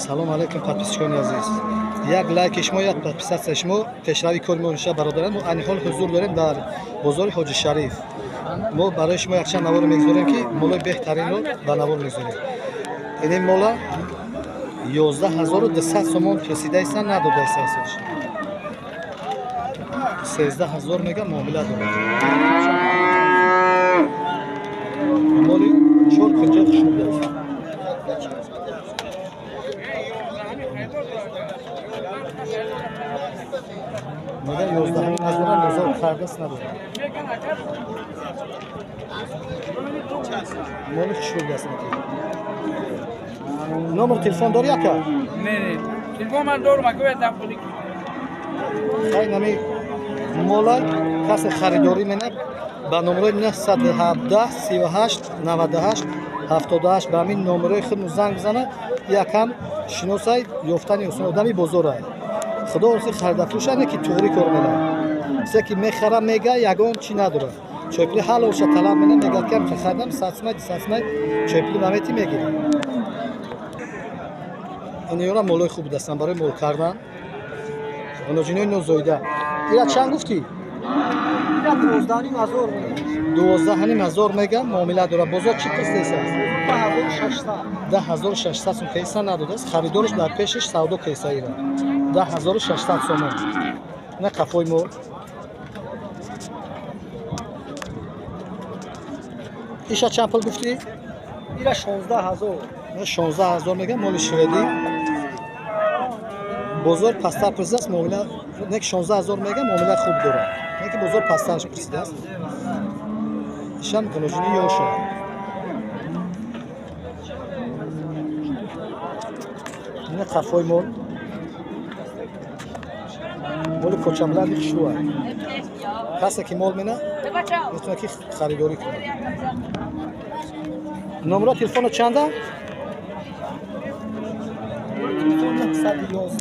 салом алейкум подписчикони азиз. Як лайки шумо, як подписатсия шумо пешрави кори мо ниша бародарам. Мо аниҳол ҳузур дорем дар бозори Ҳоҷи Шариф. Мо барои шумо якчанд навор мегузорем ки молои беҳтаринро ба навор мегузорем. Ин мола 11200 сомон пресидаисан надодаисан. 13000 мега муомила дорад. Моли 4 кунҷа хушуд аст. Мега 11000 назар кардаст надорад. Моли хушуд аст. Номер телефон дори яка? Не, телефон ман дорум, ака ветам пули. Хай нами мола касе харидорӣ менад ба номерои 917 38 98 78 ба ҳамин номерои худ занг бизанад, якам шиносай ёфтани осон одами бозора. Худо орси харидафрӯша не ки туғри кор менад. Се ки мехара мега ягон чи надорад. Чӯпли ҳал оша талаб менад мега кам хадам сатсмай чӯпли мамети мегирад. Инёра молои хуб дастан барои мол кардан. Оноҷинои нозоида. Ира чанд гуфтӣ? Ира 12000 12000 мега муомила дорад. Бозор чӣ қист десаст? 10600 сом песа надодааст. Харидориш дар пешаш савдо песа ира. 10600 сомон. На қафои мол. Иша чанд пул гуфтӣ? Ира 16000. 16000 мега моли шведӣ. Бозор пастар пресидаст муомила нек 16000 мега муомила хуб дорад. Неки бозор пастарш пресидаст. Ишам гуноҷини ёша. Ина қафои мол. Моли почабланди хушуа. Касе ки мол мена метавонад ки харидорӣ кунад. Номеро телефоно чанда? 11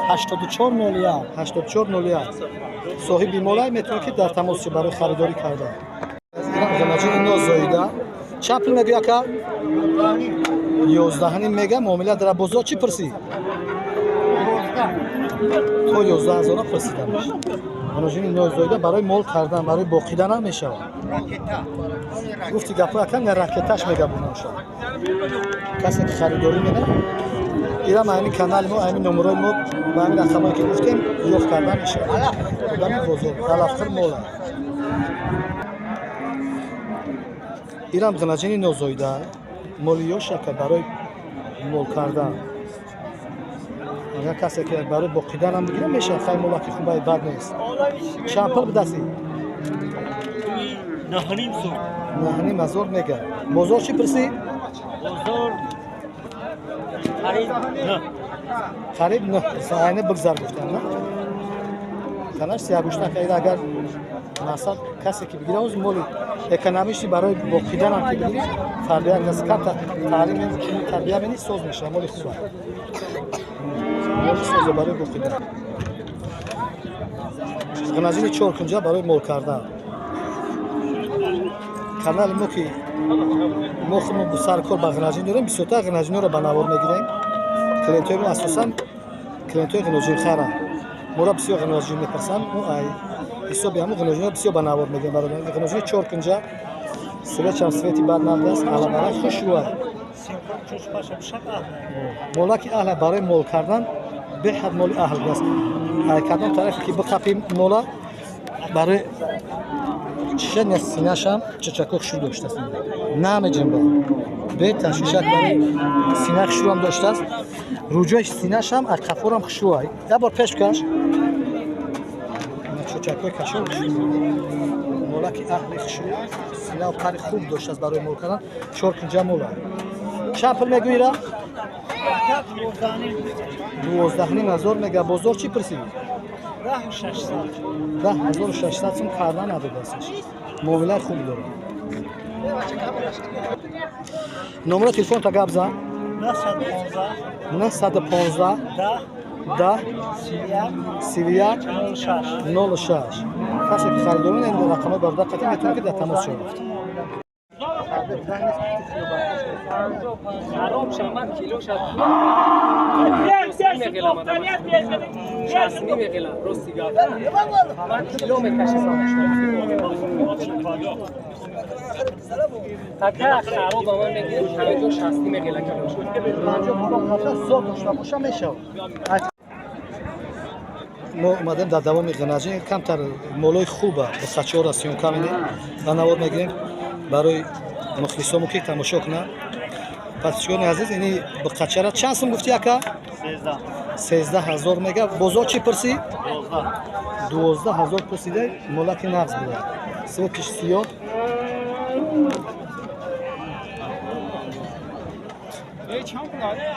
8401. Соҳиби молай метавонад ки дар тамос шо барои харидорӣ кардан. Гуноҷини нозоида. Чанд пул мегӯяд ка? 11 мега муомила дар бозор чӣ пирсӣ? То 11000 пресидамш. Гуноҷини нозоида барои мол кардан, барои боқидан ҳам мешавад. Гуфти гапо якам на ракеташ мегабунамша. Касе ки харидорӣ менад ира ҳамин канали мо ҳамин номерои мо ба ҳамин рақамое ки гуфтем ёфт кардан мешавад. Одами бозор алафтар мола. Ирам гуноҷини нозоида моли ёшака барои мол кардан. Агар касе ки барои боқидан ҳам бигирад мешавад. Хай мола ки хубаи бад нест. Чанд пул бидастӣ? 9500 мега. Бозор чӣ пирсӣ? Бозор қариб не айна бигзар гуфтам на. Танаш сиягушта ки агар масал касе ки бигирад оз моли экономишти барои боқидан ҳам ки бигирад фардия касе карта таълим тарбия менӣ соз мешавад. Моли хуба. Моли соз барои боқидан. Гуноҷини 4 кунҷа барои мол кардан. Канали мо ки мо худмон сар кор ба гуноҷин дорем, бисёртар гуноҷинро ба навор мегирем. Клиентои мо асосан клиентои гуноҷинхаранд. Моро бисёр гуноҷин мепарсанд. Мо ай ҳисоби ҳамон гуноҷинро бисёр ба навор мегирем. Барои гуноҷини 4 кунҷа светчам свети бад надодаст. Алабара хушрӯа. Мола ки аҳла барои мол кардан беҳад моли аҳл аст. Ай кадом тарафе ки биқапим мола барои чишани синашам чачако хушрӯ доштааст. Намеҷенба. Бе ташвишак барои сина хушрӯам доштааст. Рӯҷои синашам аз қафорам хушрӯай. Як бор пеш каш. Чачакои кашон хушрӯ. Мола ки аҳли хушрӯ синау пари хуб доштааст барои мол кардан. 4 кунҷа мола. Чанд пул мегӯира? 12000 мега. Бозор чӣ пирсӣ? 10600 сом кардан надодаастш. муомилаи хуб дорад. номеро телефонта гап зан. 915 10 31 06. Касе ки харидор менад ин рақамҳои бародар қатъи метавонад ки дар тамос шавад. خراب شمن کیلو شد کیلو میکشه تکه خراب با من بگیریم 50-60 میگیره کیلو شد 50 زور داشته باشه میشه ما اومدیم در دوام غنجی کمتر مولای خوبه با خچه را سیونکا میدیم و نواد میگیریم برای مخلصامو که تماشا کنن پسچگان عزیز اینی با خچه را چند سم گفتی اکا؟ 13,000 میگه بازار چی پرسی؟ 12,000 پرسیده مولا که نغز بوده سو پیش سیاه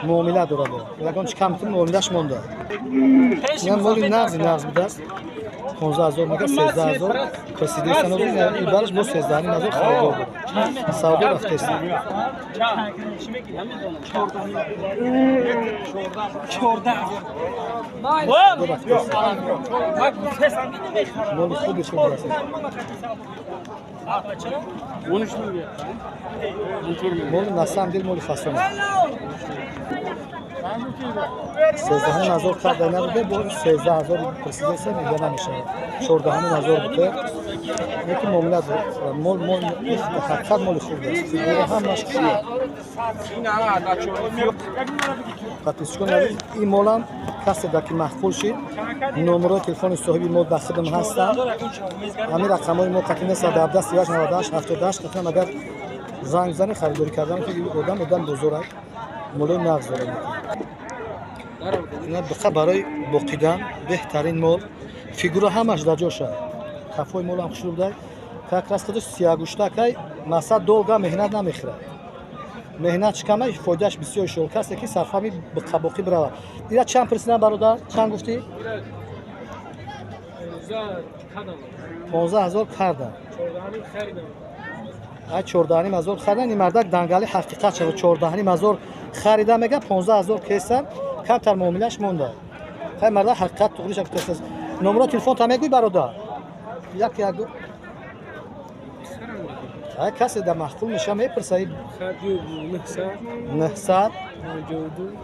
معامله داره با لگان چی کمتر معاملهش مونده این مولی نغز بوده است 15,000 میگه 13,000 پرسیده سنو بینه این برش با 13,000 خریده بوده سعودی رفته است مولی خوبی شده است مولی نسام دیل مولی فاسونه 13,000 کرده نبوده با 13,000 پرسیده سه میگه نمیشه 14,000 بوده یکی معامله داره مول حقیقت مول خوب است فیگوره هم مشکلیه پاتیسکون این مولم کسی دکی محفول شید نمره تلفن صاحبی مول در خدم هستن همین رقمای ما قطعی 117 38 98 78 قطعا اگر زنگ زنی خریداری کردن که آدم بزرگ مولای نغز داره اینا بخواه برای باقیدن بهترین مول فیگوره همش در جاشه کفای مول هم خوشلو بوده که راست کدش سیاه گوشته که مثلا دولگاه مهنت نمیخوره مهنت چکمه فایدهش بسیار شور کسی که صرفه باقی بروه دیره چند پرسیدن برادر؟ چند گفتی؟ 15,000 کردن 14,000 خریدن این مردک دنگالی حقیقت شد 14,000 خریدن میگه 15,000 کیسن کمتر معاملهش مونده خیلی مردک حقیقت تقریش اکتساس نمره تلفن تا میگوی برادر یک کسی در محفول میشه میپرسه 900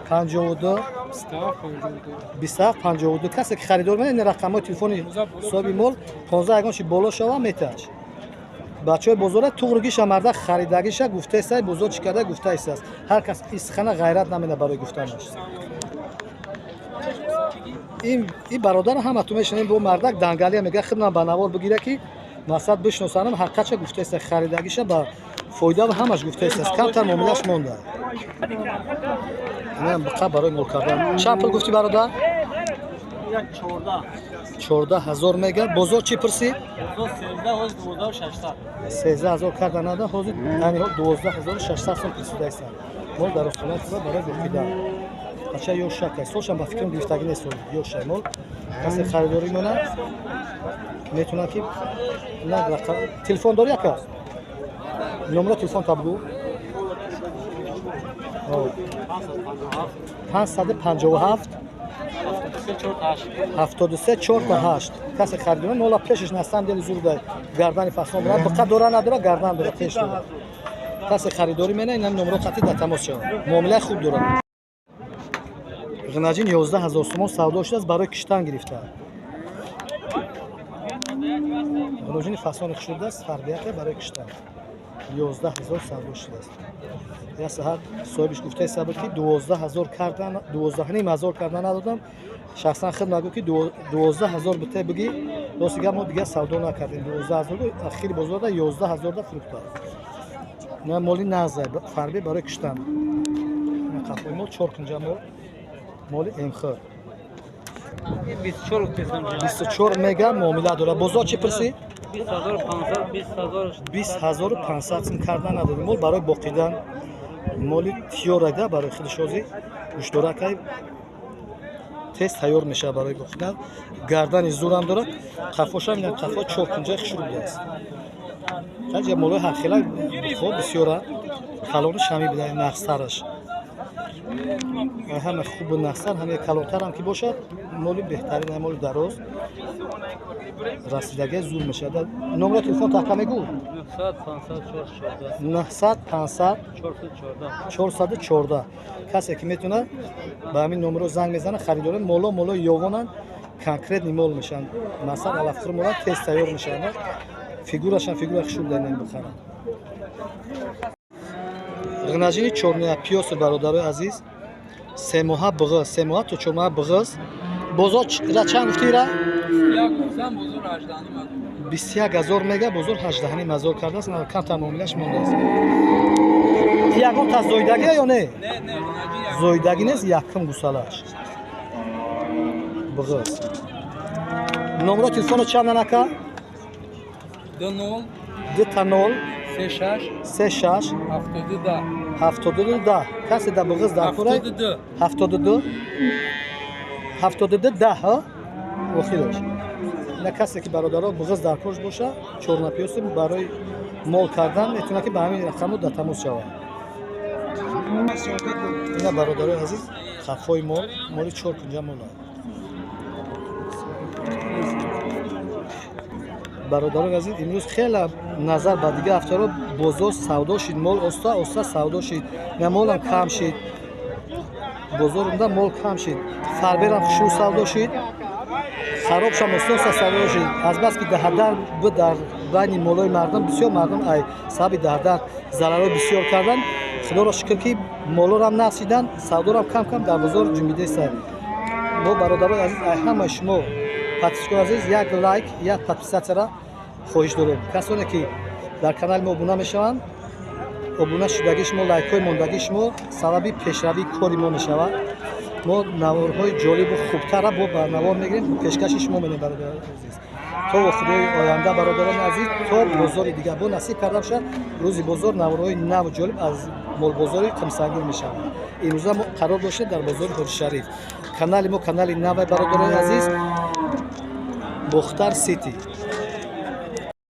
52 52 کسی که خریدار میده این رقم های تلفنی صاحبی مول 15 اگانشی بالا شوه میتش بچه های بزرگ توغرگیش مرده خریدگیش گفته ایست بزرگ چی کرده گفته ایست است هر کس ایستخانه غیرت نمیده برای گفتنش این برادر هم تو میشنیم با مردک دنگالی میگه خدمت بنوار بگیره که مثلا بشناسانم حقیقتش گفته است خریدگیش با فایده و همش گفته است کمتر معاملهش مونده اینم بقا برای مول کردن چند پول گفتی برادر 14,000 میگه بزرگ چی پرسی 13,000 کردن نده حاضر یعنی 12,600 سوم پرسیده است مول در خونه تو برای گفتیدن بچه یو شک است سوشم با فکرم گرفتگی نیست یو شمول کسی خریداری مونه میتونه که نه تلفن داری یک است نمره تلفن تا بگو 557 73 48 کسی خریداری مولا پیشش نستم دل زور داره گردن فخم برای فقط دوره نداره گردن داره پیش داره کسی خریداری مینه این نمره خطی در تماس شد معامله خوب داره غنجین 11,000 سوم سودا شده است برای کشتن گرفته غنجین فصل شده است فربیت برای کشتن 11,000 سودا شده است یا سحر صاحبش گفته صبر که 12,000 کردن 12,500 کردن ندادم شخصا خود نگو که 12,000 بته بگی دوست ما دیگه سودا نکردیم 12,000 اخیر بزرگ 11,000 دا فروخته نه مولی نازه فربی برای کشتن نه کافی مول چورکنجا مول امخه 24 میگه معامله داره بازار چی پرسی 20,500 سم کردن نداریم مول برای باقیدن مولی تیوره برای خودشوزی گوشتورک تست تیار میشه برای باقیدن گردن زور هم داره قفاش هم قفا چورکنجا خشور بوده است خیلی مول حقیقت خوب بسیاره کالونش همی بده نقص ترش همه خوب و نحسن همه کلانتر هم که باشد مالی بهترین مال دراز رسیدگی زور میشه. نمره تلفن تحکمه گو 900 500 414 کسی که میتونه به همین نمره زنگ میزنه خریدار مولا یوانن کنکرت مول میشن مثلا الافطر مولا تست تیار میشن فیگورشان فیگور خشول دارن بخرن. غناجینی چورنیا پیوس برادرای عزیز 3 ماه بغض 3 ماه تا 4 ماه بغض بازار را چند گفتی را 21000 میگه بزرگ 18 مزار کرده است کم تمامیلش مونده است. یکم تا زویدگی یا نه زویدگی نیست یکم گوسالش بغض. نمره تلفن چند نکا 20 20 36 72 10 کسی در بغض در پوره 72 10 ها وقتی داشت نه کسی که برادرها بغض در پوش باشه چورنا پیوس برای مال کردن میتونه که به همین رقم در تماس شود. اینا برادرای عزیز خفای مالی 4 کنجا مال برادران عزیز امروز خیلی نظر به دیگه هفته بازار سودا شد مال استا سودا شد نه مال کم شد بازار اوندا مال کم شد فربرم خشو سودا شد خراب شد استا سودا شد از بس که دهدر در بین مالای مردم بسیار مردم ای صاحب دهدر ضرر بسیار کردن خدا را شکر که مالا را هم نرسیدن سودا را کم در بازار جنبیده است. ما برادران عزیز همه شما پادپیسکار عزیز یک لایک یک پادپیسات را خواهش داریم. کسانی که در کانال ما ابونه میشوند ابونه شدگی شما لایک های ماندگی شما سبب پیشروی کاری ما میشود. ما نوارهای جالب و خوبتر را با برنوار میگیریم پیشکش شما میدیم برادران عزیز تا خدای آینده برادران عزیز تا بازار دیگه با نصیب کرده بشه روزی بازار نوارهای نو جالب از مال بازاری قمسنگیر میشود. امروز ما قرار داشته در بازار هر شریف کانال ما کانال نو برادران عزیز بختر سیتی